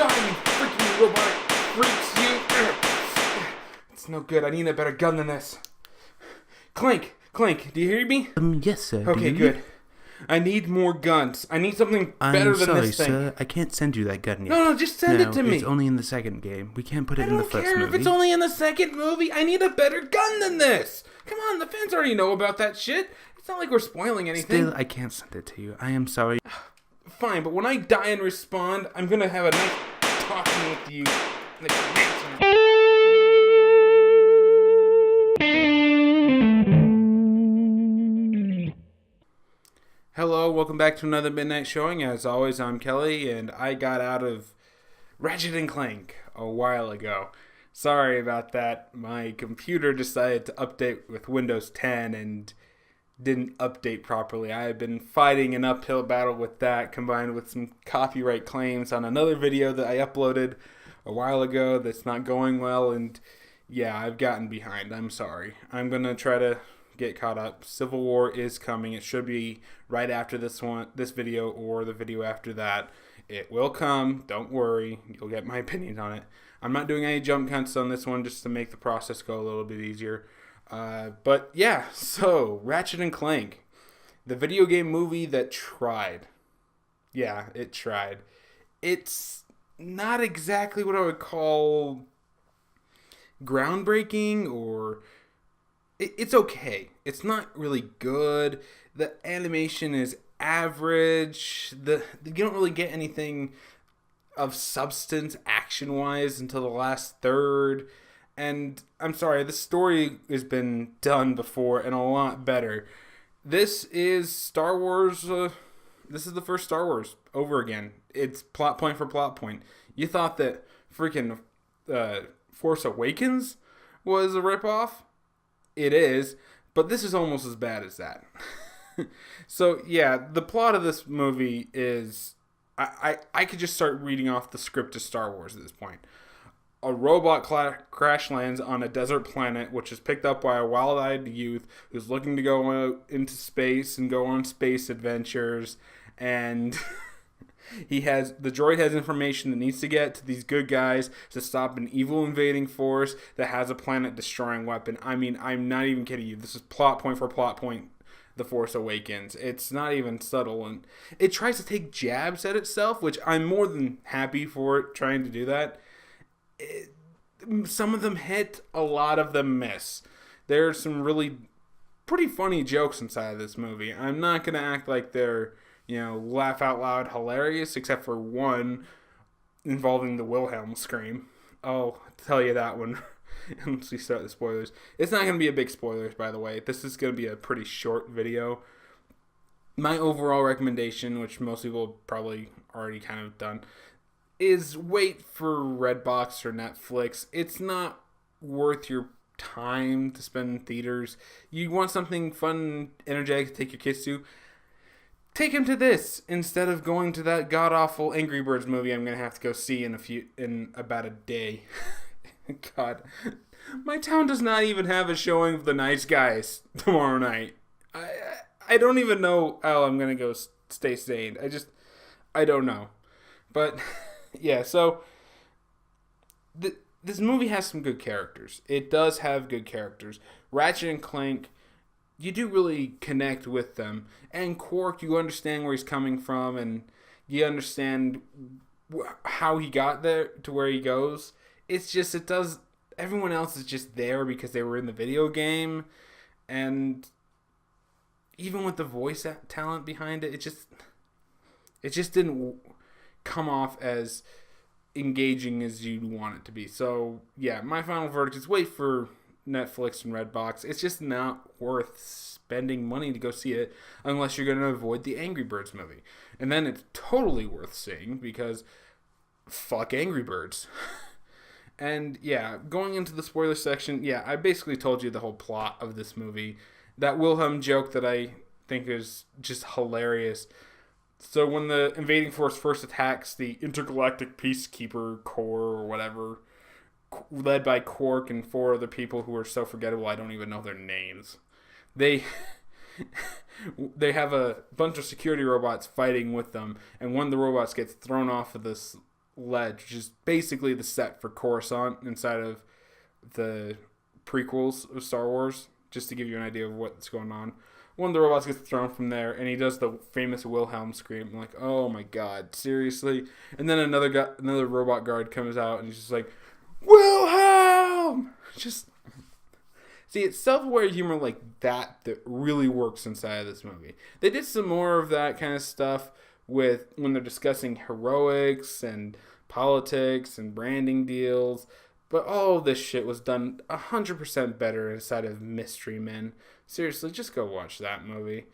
Die, you freaking robotic freaks, you! It's no good. I need a better gun than this. Clank, do you hear me? Yes, sir. Okay, good. I need more guns. I need something better than this thing. Sir. I can't send you that gun yet. No, just send it to me. It's only in the second game. We can't put it in the first movie. I don't care if it's only in the second movie. I need a better gun than this. Come on, the fans already know about that shit. It's not like we're spoiling anything. Still, I can't send it to you. I am sorry. Fine, but when I die and respawn, I'm gonna have a nice talking with you. Hello, welcome back to another Midnight Showing. As always, I'm Kelly, and I got out of Ratchet and Clank a while ago. Sorry about that. My computer decided to update with Windows 10 and didn't update properly. I have been fighting an uphill battle with that, combined with some copyright claims on another video that I uploaded a while ago that's not going well, and yeah, I've gotten behind. I'm sorry. I'm going to try to get caught up. Civil War is coming. It should be right after this video or the video after that. It will come. Don't worry. You'll get my opinion on it. I'm not doing any jump cuts on this one just to make the process go a little bit easier. But yeah, so Ratchet and Clank, the video game movie that tried. Yeah, it tried. It's not exactly what I would call groundbreaking, or it's okay. It's not really good. The animation is average. You don't really get anything of substance action-wise until the last third. And I'm sorry, the story has been done before and a lot better. This is Star Wars. This is the first Star Wars over again. It's plot point for plot point. You thought that freaking Force Awakens was a ripoff? It is, but this is almost as bad as that. So yeah, the plot of this movie is I could just start reading off the script of Star Wars at this point. A robot crash lands on a desert planet, which is picked up by a wild-eyed youth who's looking to go out into space and go on space adventures. And the droid has information that needs to get to these good guys to stop an evil invading force that has a planet-destroying weapon. I mean, I'm not even kidding you. This is plot point for plot point. The Force Awakens. It's not even subtle, and it tries to take jabs at itself, which I'm more than happy for it trying to do that. Some of them hit, a lot of them miss. There are some really pretty funny jokes inside of this movie. I'm not going to act like they're, laugh out loud hilarious, except for one involving the Wilhelm scream. I'll tell you that one once we start the spoilers. It's not going to be a big spoilers, by the way. This is going to be a pretty short video. My overall recommendation, which most people probably already kind of done, is wait for Redbox or Netflix. It's not worth your time to spend in theaters. You want something fun, energetic to take your kids to? Take them to this instead of going to that god-awful Angry Birds movie I'm going to have to go see in about a day. God, my town does not even have a showing of The Nice Guys tomorrow night. I don't even know how I'm going to go stay sane. I don't know. But yeah, so this movie has some good characters. It does have good characters. Ratchet and Clank, you do really connect with them. And Quark, you understand where he's coming from, and you understand how he got there to where he goes. It's just, everyone else is just there because they were in the video game. And even with the voice talent behind it, it just didn't come off as engaging as you'd want it to be. So yeah, my final verdict is wait for Netflix and Redbox. It's just not worth spending money to go see it unless you're going to avoid the Angry Birds movie. And then it's totally worth seeing because fuck Angry Birds. And yeah, going into the spoiler section, yeah, I basically told you the whole plot of this movie. That Wilhelm joke that I think is just hilarious. So when the invading force first attacks the Intergalactic Peacekeeper Corps or whatever, led by Quark and four other people who are so forgettable I don't even know their names, they have a bunch of security robots fighting with them, and one of the robots gets thrown off of this ledge, which is basically the set for Coruscant inside of the prequels of Star Wars, just to give you an idea of what's going on. One of the robots gets thrown from there, and he does the famous Wilhelm scream. I'm like, oh my god, seriously? And then another robot guard comes out, and he's just like, Wilhelm! Just see, it's self-aware humor like that really works inside of this movie. They did some more of that kind of stuff with when they're discussing heroics and politics and branding deals. But all of this shit was done 100% better inside of Mystery Men. Seriously, just go watch that movie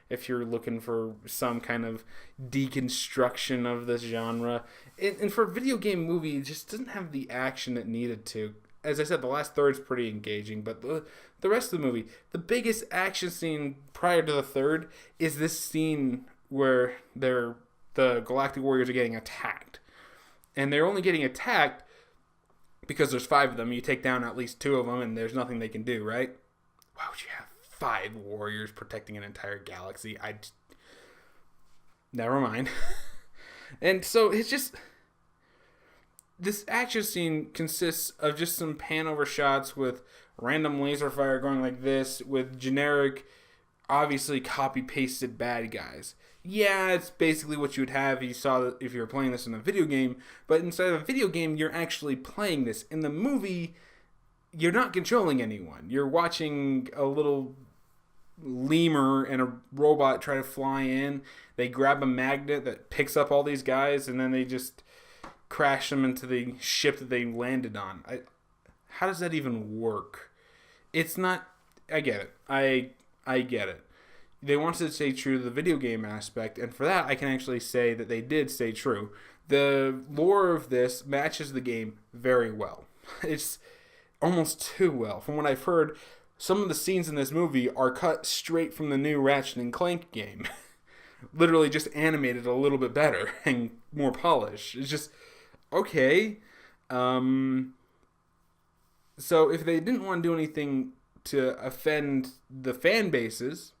if you're looking for some kind of deconstruction of this genre. And for a video game movie, it just doesn't have the action it needed to. As I said, the last third's pretty engaging, but the rest of the movie, the biggest action scene prior to the third is this scene where the Galactic Warriors are getting attacked. And they're only getting attacked because there's 5 of them. You take down at least 2 of them, and there's nothing they can do, right? Why would you have 5 warriors protecting an entire galaxy? Never mind. And so it's just... This action scene consists of just some pan over shots with random laser fire going like this, with generic, obviously copy-pasted bad guys. Yeah, it's basically what you would have if you were playing this in a video game, but inside of a video game, you're actually playing this. In the movie, you're not controlling anyone. You're watching a little lemur and a robot try to fly in. They grab a magnet that picks up all these guys, and then they just crash them into the ship that they landed on. How does that even work? It's not... I get it. I get it. They wanted to stay true to the video game aspect, and for that, I can actually say that they did stay true. The lore of this matches the game very well. It's almost too well. From what I've heard, some of the scenes in this movie are cut straight from the new Ratchet and Clank game. Literally just animated a little bit better and more polished. It's just, okay. So if they didn't want to do anything to offend the fan bases,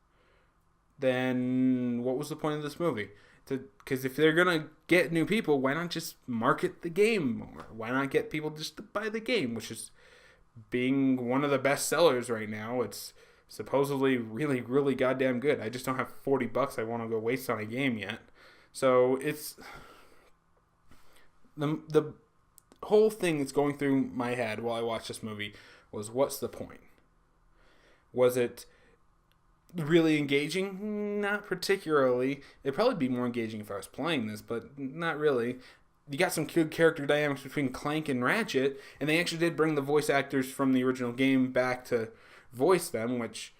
then what was the point of this movie? Because if they're going to get new people, why not just market the game more? Why not get people just to buy the game, which is being one of the best sellers right now. It's supposedly really, really goddamn good. I just don't have $40 I want to go waste on a game yet. So it's... The whole thing that's going through my head while I watch this movie was, what's the point? Was it really engaging? Not particularly. It'd probably be more engaging if I was playing this, but not really. You got some good character dynamics between Clank and Ratchet, and they actually did bring the voice actors from the original game back to voice them, which,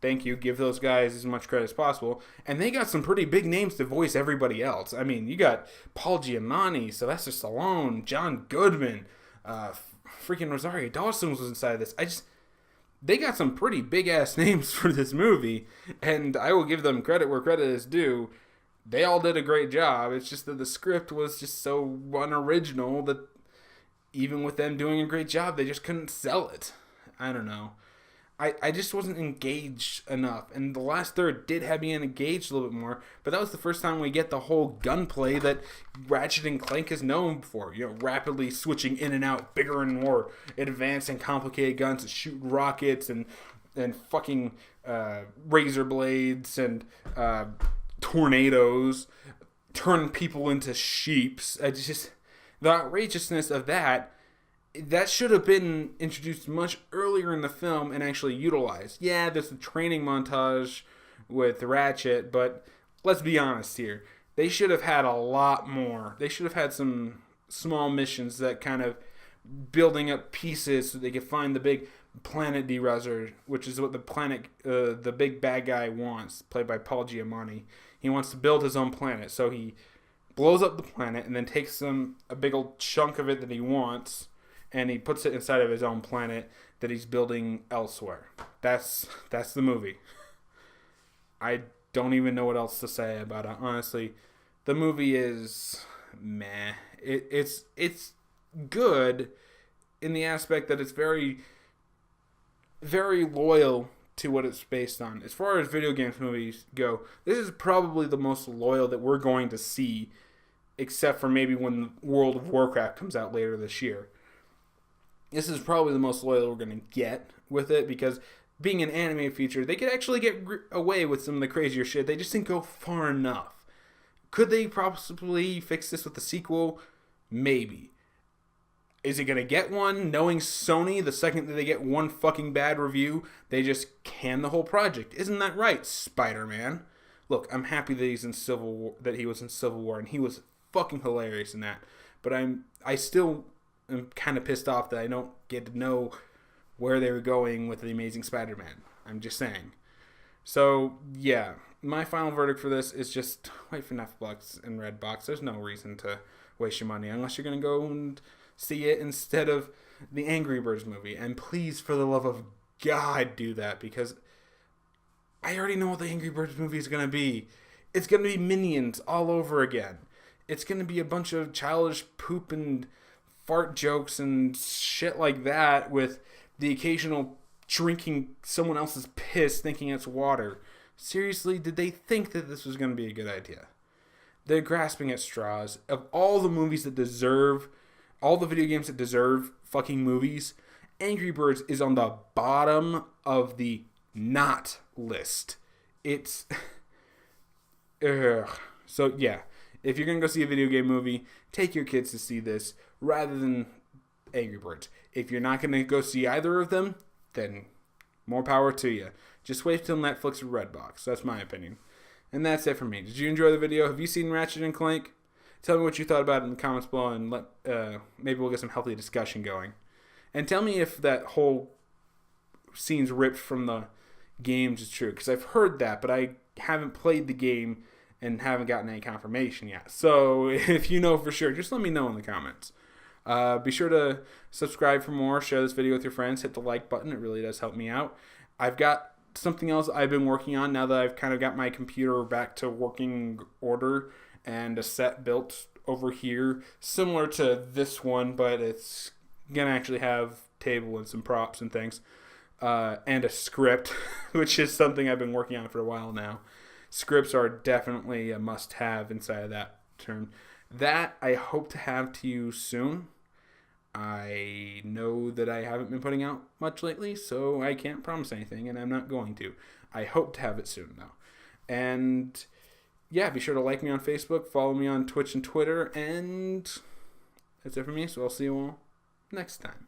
thank you, give those guys as much credit as possible. And they got some pretty big names to voice everybody else. I mean, you got Paul Giamatti, Sylvester Stallone, John Goodman, freaking Rosario Dawson was inside of this. They got some pretty big-ass names for this movie, and I will give them credit where credit is due. They all did a great job. It's just that the script was just so unoriginal that even with them doing a great job, they just couldn't sell it. I don't know. I just wasn't engaged enough. And the last third did have me engaged a little bit more, but that was the first time we get the whole gunplay that Ratchet and Clank is known for. You know, rapidly switching in and out, bigger and more advanced and complicated guns that shoot rockets and fucking razor blades and tornadoes, turn people into sheeps. The outrageousness of that should have been introduced much earlier in the film and actually utilized. Yeah, there's the training montage with Ratchet, but let's be honest here. They should have had a lot more. They should have had some small missions that kind of building up pieces so they could find the big planet derazer, which is what the big bad guy wants, played by Paul Giamatti. He wants to build his own planet, so he blows up the planet and then takes a big old chunk of it that he wants, and he puts it inside of his own planet that he's building elsewhere. That's the movie. I don't even know what else to say about it. Honestly, the movie is meh. It's good in the aspect that it's very, very loyal to what it's based on. As far as video games movies go, this is probably the most loyal that we're going to see except for maybe when World of Warcraft comes out later this year. This is probably the most loyal we're going to get with it, because being an anime feature, they could actually get away with some of the crazier shit. They just didn't go far enough. Could they possibly fix this with the sequel? Maybe. Is it going to get one? Knowing Sony, the second that they get one fucking bad review, they just can the whole project. Isn't that right, Spider-Man? Look, I'm happy that he was in Civil War, and he was fucking hilarious in that. But I still am kind of pissed off that I don't get to know where they were going with the Amazing Spider-Man. I'm just saying. So, yeah. My final verdict for this is just wait for Netflix and Redbox. There's no reason to waste your money unless you're going to go and see it instead of the Angry Birds movie. And please, for the love of God, do that, because I already know what the Angry Birds movie is going to be. It's going to be Minions all over again. It's going to be a bunch of childish poop and fart jokes and shit like that, with the occasional drinking someone else's piss thinking it's water. Seriously, did they think that this was going to be a good idea? They're grasping at straws. Of all the movies that deserve, all the video games that deserve fucking movies, Angry Birds is on the bottom of the not list. It's... Ugh. So, yeah. If you're going to go see a video game movie, take your kids to see this rather than Angry Birds. If you're not going to go see either of them, then more power to you. Just wait till Netflix or Redbox. That's my opinion. And that's it for me. Did you enjoy the video? Have you seen Ratchet and Clank? Tell me what you thought about it in the comments below, and maybe we'll get some healthy discussion going. And tell me if that whole scene's ripped from the games is true, because I've heard that, but I haven't played the game and haven't gotten any confirmation yet. So if you know for sure, just let me know in the comments. Be sure to subscribe for more, share this video with your friends, hit the like button, it really does help me out. I've got something else I've been working on now that I've kind of got my computer back to working order, and a set built over here, similar to this one, but it's going to actually have table and some props and things, and a script, which is something I've been working on for a while now. Scripts are definitely a must-have inside of that term. That I hope to have to you soon. I know that I haven't been putting out much lately, so I can't promise anything, and I'm not going to. I hope to have it soon, though. And yeah, be sure to like me on Facebook, follow me on Twitch and Twitter, and that's it for me, so I'll see you all next time.